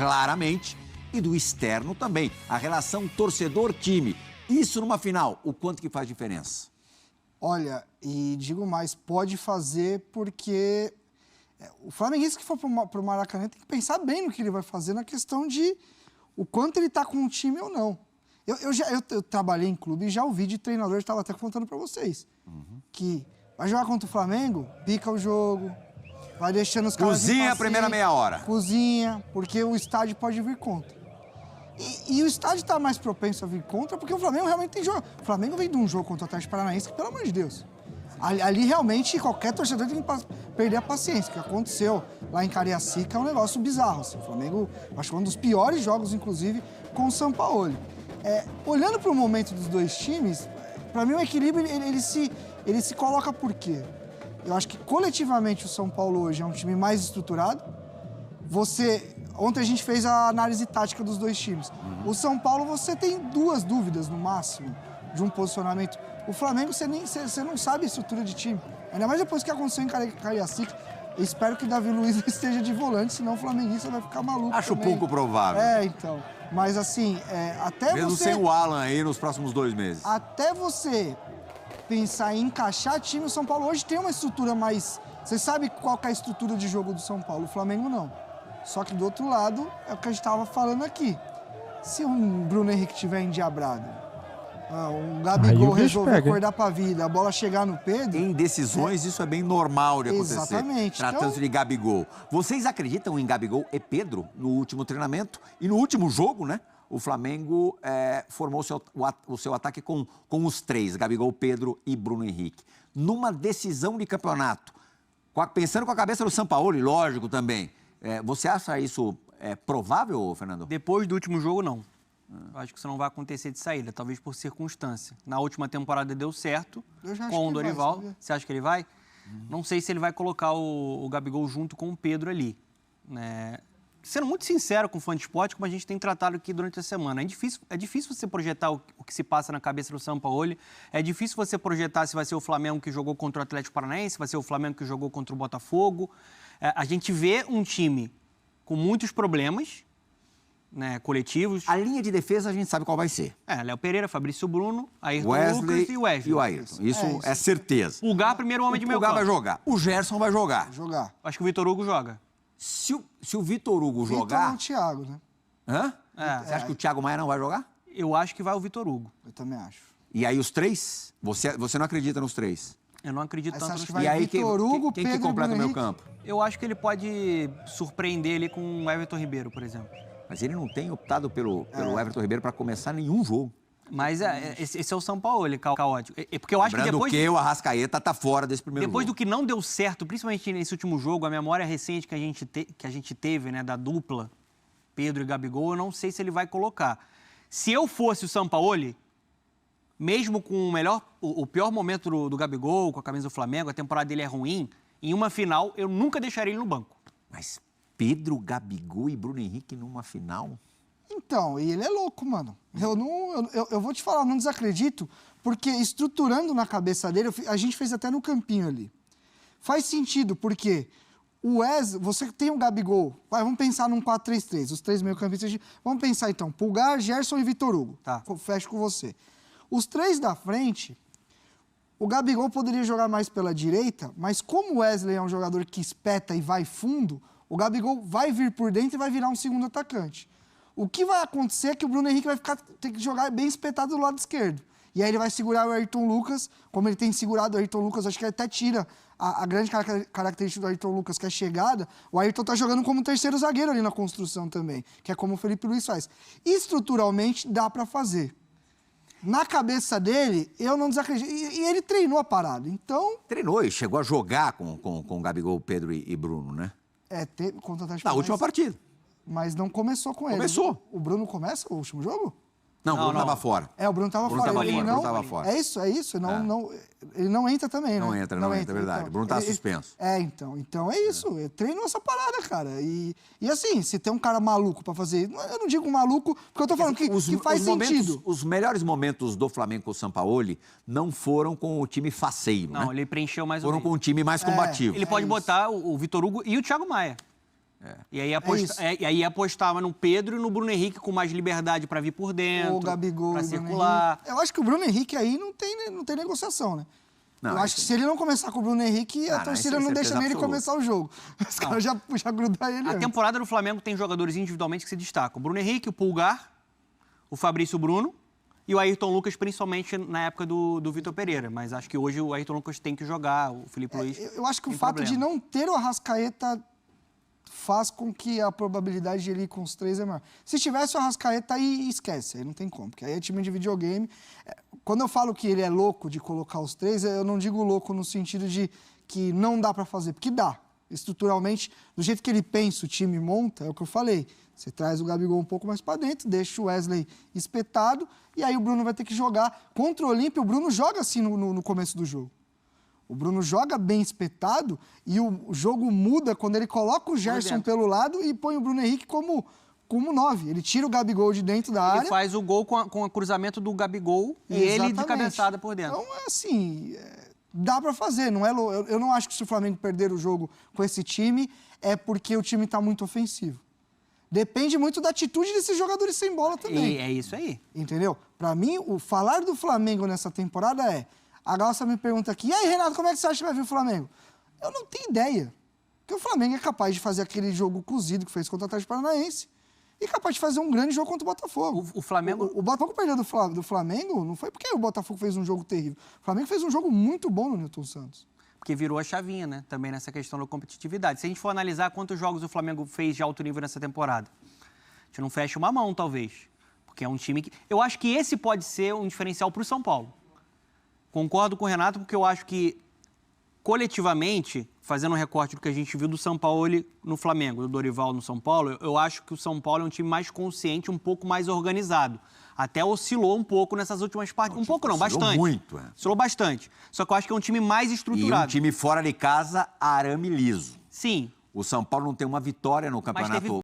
claramente, e do externo também. A relação torcedor-time. Isso numa final, o quanto que faz diferença? Olha, e digo mais, pode fazer porque o flamenguista que for para o Maracanã tem que pensar bem no que ele vai fazer na questão de o quanto ele está com o time ou não. Eu trabalhei em clube e já ouvi de treinador, estava até contando para vocês, que vai jogar contra o Flamengo, pica o jogo, vai deixando os caras... Cozinha a primeira meia hora. Cozinha, porque o estádio pode vir contra. E o estádio está mais propenso a vir contra, porque o Flamengo realmente tem jogo. O Flamengo vem de um jogo contra o Atlético Paranaense que, pelo amor de Deus, ali realmente qualquer torcedor tem que perder a paciência. O que aconteceu lá em Cariacica é um negócio bizarro. Assim. O Flamengo, acho que foi um dos piores jogos, inclusive, com o Sampaoli. Olhando para o momento dos dois times, para mim o equilíbrio ele se coloca por quê? Eu acho que coletivamente o São Paulo hoje é um time mais estruturado. Ontem a gente fez a análise tática dos dois times. O São Paulo, você tem 2 dúvidas no máximo de um posicionamento. O Flamengo, você não sabe a estrutura de time. Ainda mais depois que aconteceu em Cariacica. Eu espero que Davi Luiz esteja de volante, senão o flamenguista vai ficar maluco. Acho também. pouco provável. Então. Mas assim, até mesmo você... sem o Alan aí nos próximos 2 meses. Até você pensar em encaixar time, o São Paulo hoje tem uma estrutura mais... Você sabe qual que é a estrutura de jogo do São Paulo, o Flamengo não. Só que do outro lado, é o que a gente estava falando aqui. Se um Bruno Henrique estiver endiabrado, um Gabigol resolver acordar para a vida, a bola chegar no Pedro... Em decisões, isso é bem normal de acontecer. Exatamente. Tratando-se de Gabigol. Vocês acreditam em Gabigol e Pedro no último treinamento? E no último jogo, né? O Flamengo formou o seu ataque com os 3, Gabigol, Pedro e Bruno Henrique. Numa decisão de campeonato, pensando com a cabeça do Sampaoli, lógico também, você acha isso provável, Fernando? Depois do último jogo, não. Eu acho que isso não vai acontecer de saída, talvez por circunstância. Na última temporada deu certo com o Dorival. Você acha que ele vai? Não sei se ele vai colocar o Gabigol junto com o Pedro ali. Sendo muito sincero com o fã de esporte, como a gente tem tratado aqui durante a semana, é difícil você projetar o que se passa na cabeça do Sampaoli, é difícil você projetar se vai ser o Flamengo que jogou contra o Atlético Paranaense, se vai ser o Flamengo que jogou contra o Botafogo. A gente vê um time com muitos problemas, né, coletivos. A linha de defesa a gente sabe qual vai ser. Léo Pereira, Fabrício Bruno, Ayrton Lucas e Wesley. E o Ayrton. Isso é certeza. Pulgar, primeiro homem de meio campo. O Pulgar vai jogar. O Gerson vai jogar. Acho que o Vitor Hugo joga. Se o Vitor Hugo jogar... Vitor o Thiago, né? Hã? Você acha que o Thiago Maia não vai jogar? Eu acho que vai o Vitor Hugo. Eu também acho. E aí os 3? Você não acredita nos 3? Eu não acredito tanto nos 3. E aí quem que completa o meio campo? Eu acho que ele pode surpreender ele com o Everton Ribeiro, por exemplo. Mas ele não tem optado pelo Everton Ribeiro para começar nenhum jogo. Mas esse é o São Paulo, ele caótico. Porque eu acho que depois... o Arrascaeta tá fora desse primeiro Depois jogo. do que não deu certo, principalmente nesse último jogo, a memória recente que a gente teve, né, da dupla Pedro e Gabigol, eu não sei se ele vai colocar. Se eu fosse o Sampaoli, mesmo com o pior momento do Gabigol, com a camisa do Flamengo, a temporada dele é ruim, em uma final, eu nunca deixaria ele no banco. Mas Pedro, Gabigol e Bruno Henrique numa final? Então, e ele é louco, mano. Eu vou te falar, eu não desacredito, porque estruturando na cabeça dele, a gente fez até no campinho ali. Faz sentido, porque o Wesley, você tem o Gabigol, vamos pensar num 4-3-3, os 3 meio-campistas, vamos pensar então, Pulgar, Gerson e Vitor Hugo. Tá. Fecho com você. Os 3 da frente, o Gabigol poderia jogar mais pela direita, mas como o Wesley é um jogador que espeta e vai fundo, o Gabigol vai vir por dentro e vai virar um segundo atacante. O que vai acontecer é que o Bruno Henrique vai ter que jogar bem espetado do lado esquerdo. E aí ele vai segurar o Ayrton Lucas, como ele tem segurado o Ayrton Lucas, acho que ele até tira a grande característica do Ayrton Lucas, que é a chegada. O Ayrton tá jogando como terceiro zagueiro ali na construção também, que é como o Felipe Luiz faz. Estruturalmente, dá para fazer. Na cabeça dele, eu não desacredito. E ele treinou a parada, então... Treinou e chegou a jogar com Gabigol, Pedro e Bruno, né? Contra o Atlético Na última partida. Mas não começou com ele. Começou. O Bruno começa o último jogo? Não, o Bruno estava fora. O Bruno estava fora. Bruno estava fora. É isso. Ele não entra também, né? Não entra, é verdade. Então, o Bruno estava suspenso. Então é isso. Ele treinou essa parada, cara. E assim, se tem um cara maluco pra fazer... Eu não digo maluco, porque eu tô falando que faz sentido. Os melhores momentos do Flamengo com o Sampaoli não foram com o time faceiro, né? Não, ele preencheu mais Foram com o time mais combativo. Ele pode botar o Vitor Hugo e o Thiago Maia. E aí apostava no Pedro e no Bruno Henrique com mais liberdade para vir por dentro, o Gabigol para circular. Eu acho que o Bruno Henrique aí não tem negociação, né? Eu acho que se ele não começar com o Bruno Henrique, a torcida não deixa nem ele começar o jogo. Os caras já grudam ele. A temporada do Flamengo tem jogadores individualmente que se destacam. O Bruno Henrique, o Pulgar, o Fabrício Bruno e o Ayrton Lucas, principalmente na época do Vitor Pereira. Mas acho que hoje o Ayrton Lucas tem que jogar, o Felipe Luiz. Eu acho que o fato de não ter o Arrascaeta faz com que a probabilidade de ele ir com os 3 é maior. Se tivesse o Arrascaeta, aí esquece, aí não tem como, porque aí é time de videogame. Quando eu falo que ele é louco de colocar os 3, eu não digo louco no sentido de que não dá para fazer, porque dá. Estruturalmente, do jeito que ele pensa, o time monta, é o que eu falei. Você traz o Gabigol um pouco mais para dentro, deixa o Wesley espetado, e aí o Bruno vai ter que jogar. Contra o Olímpia, o Bruno joga assim no começo do jogo. O Bruno joga bem espetado e o jogo muda quando ele coloca o Gerson pelo lado e põe o Bruno Henrique como 9. Ele tira o Gabigol de dentro da área. Ele faz o gol com o cruzamento do Gabigol e ele de cabeçada por dentro. Então, assim, dá para fazer. Não é, eu não acho que se o Flamengo perder o jogo com esse time é porque o time está muito ofensivo. Depende muito da atitude desses jogadores sem bola também. E é isso aí. Entendeu? Para mim, o falar do Flamengo nessa temporada é... A Galça me pergunta aqui, e aí, Renato, como é que você acha que vai vir o Flamengo? Eu não tenho ideia. Porque o Flamengo é capaz de fazer aquele jogo cozido que fez contra o Atlético Paranaense e capaz de fazer um grande jogo contra o Botafogo. O Flamengo... O Botafogo perdeu do Flamengo não foi porque o Botafogo fez um jogo terrível. O Flamengo fez um jogo muito bom no Newton Santos. Porque virou a chavinha, né? Também nessa questão da competitividade. Se a gente for analisar quantos jogos o Flamengo fez de alto nível nessa temporada, a gente não fecha uma mão, talvez. Porque é um time que... Eu acho que esse pode ser um diferencial para o São Paulo. Concordo com o Renato, porque eu acho que, coletivamente, fazendo um recorte do que a gente viu do São Paulo no Flamengo, do Dorival no São Paulo, eu acho que o São Paulo é um time mais consciente, um pouco mais organizado. Até oscilou um pouco nessas últimas partes. Um pouco não, bastante. Oscilou muito, Oscilou bastante. Só que eu acho que é um time mais estruturado. E um time fora de casa, arame liso. Sim. O São Paulo não tem uma vitória no campeonato